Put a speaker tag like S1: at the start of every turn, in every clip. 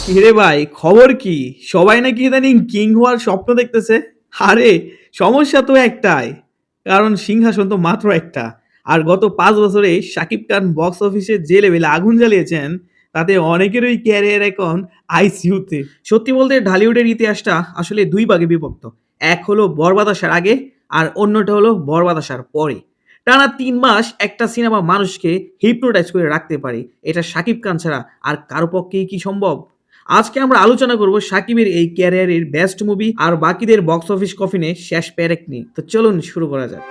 S1: কিরে ভাই, খবর কি? সবাই নাকি ইদানিং কিং হওয়ার স্বপ্ন দেখতেছে। আরে সমস্যা তো একটাই, কারণ সিংহাসন তো মাত্র একটা। আর গত 5 বছরে শাকিব খান বক্স অফিসে যে লেভেলে আগুন জ্বালিয়েছেন, তাতে অনেকেরই ক্যারিয়ার এখন আইসিইউতে। সত্যি বলতে ঢালিউডের ইতিহাসটা আসলে দুই ভাগে বিভক্ত। এক হলো বরবাদ আসার আগে, আর অন্যটা হলো বরবাদ আসার পরে। টানা 3 মাস একটা সিনেমা মানুষকে হিপনোটাইজ করে রাখতে পারে, এটা শাকিব খান ছাড়া আর কারো পক্ষেই কি সম্ভব? আজকে আমরা আলোচনা করব সাকিবের এই ক্যারিয়ারের বেস্ট মুভি আর বাকিদের বক্স অফিস কফিনে শেষ প্যারেক নিয়ে। তো চলুন শুরু করা যাক।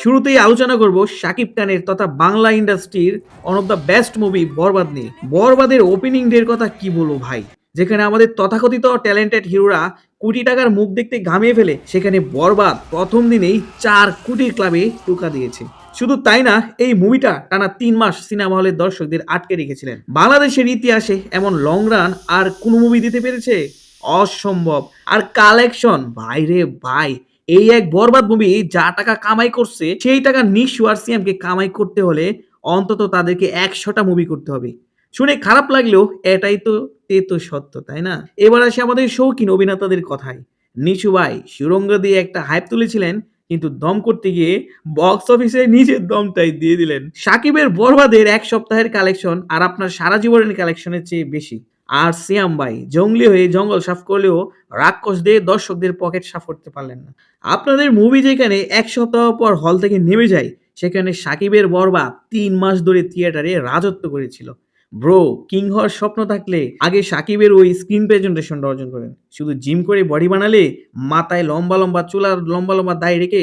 S1: শুরুতেই আলোচনা করব শাকিব খানের তথা বাংলা ইন্ডাস্ট্রির one of the best movie Borbaad নিয়ে। বরবাদের ওপেনিং ডের কথা কি বলবো ভাই, যেখানে আমাদের তথাকথিত ট্যালেন্টেড হিরোরা কোটি টাকার মুখ দেখতে ঘামিয়ে ফেলে, সেখানে বরবাদ প্রথম দিনেই 4 কোটির ক্লাবে টোকা দিয়েছে। শুধু তাই না, এই মুভিটা টানা 3 মাস সিনেমা হলের দর্শকদের আটকে রেখেছিলেন। বাংলাদেশের ইতিহাসে এমন লং রান আর কোন মুভি দিতে পেরেছে? অসম্ভব। আর কালেকশন ভাই রে ভাই, এই এক বরবাদ মুভি যা টাকা কামাই করছে, সেই টাকা নিশু আর সিয়ামকে কামাই করতে হলে অন্তত তাদেরকে 100টা মুভি করতে হবে। শুনে খারাপ লাগলেও এটাই তো সত্য, তাই না? এবার আসে আমাদের শৌখিন অভিনেতাদের কথায়। নিশু ভাই সুরঙ্গ দিয়ে একটা হাইপ তুলেছিলেন, কিন্তু দম করতে গিয়ে বক্স অফিসে নিজের দমটাই দিয়ে দিলেন। সাকিবের বরবাদের 1 সপ্তাহের কালেকশন আর আপনার সারা জীবনের কালেকশনের চেয়ে বেশি। আর সিয়াম ভাই জঙ্গলি হয়ে জঙ্গল সাফ করলেও রাক্ষস দিয়ে দর্শকদের পকেট সাফ করতে পারলেন না। আপনাদের মুভি যেখানে 1 সপ্তাহ পর হল থেকে নেমে যায়, সেখানে সাকিবের বরবাদ 3 মাস ধরে থিয়েটারে রাজত্ব করেছিল। ব্রো, কিং হওয়ার স্বপ্ন থাকলে আগে সাকিবের ওই স্ক্রিন প্রেজেন্টেশনটা অর্জন করেন। শুধু জিম করে বডি বানালে, মাথায় লম্বা লম্বা চুল আর লম্বা লম্বা দাড়ি রেখে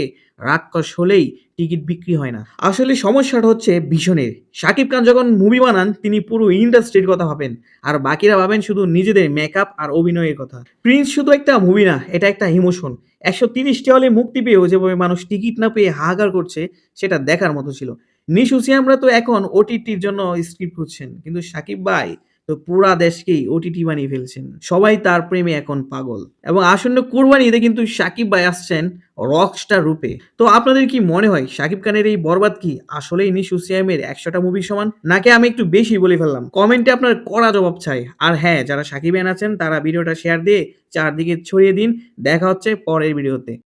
S1: রাক্ষস হলেই টিকিট বিক্রি হয় না। আসলে সমস্যাটা হচ্ছে ভিশনের। শাকিব খান যখন মুভি বানান, তিনি পুরো ইন্ডাস্ট্রির কথা ভাবেন, আর বাকিরা ভাবেন শুধু নিজেদের মেকআপ আর অভিনয়ের কথা। প্রিন্স শুধু একটা মুভি না, এটা একটা ইমোশন। 130টি হলে মুক্তি পেয়েও যেভাবে মানুষ টিকিট না পেয়ে হাহাকার করছে, সেটা দেখার মতো ছিল। নিশু সিয়ামরা তো এখন ওটিটির জন্য স্ক্রিপ্ট খুঁজছেন, কিন্তু সাকিব ভাই তো পুরা দেশকেই ওটিটি বানিয়ে ফেলছেন। সবাই তার প্রেমে এখন পাগল, এবং আসন্ন কুরবানি ঈদে কিন্তু সাকিব ভাই আসছেন রকস্টার রূপে। তো আপনাদের কি মনে হয় সাকিব খানের এই বরবাদ কি আসলেই নিশু সিয়ামের 100টা মুভি সমান, নাকি আমি একটু বেশি বলে ফেললাম? কমেন্টে আপনার কড়া জবাব চাই। আর হ্যাঁ, যারা সাকিব আছেন তারা ভিডিওটা শেয়ার দিয়ে চারদিকে ছড়িয়ে দিন। দেখা হচ্ছে পরের ভিডিওতে।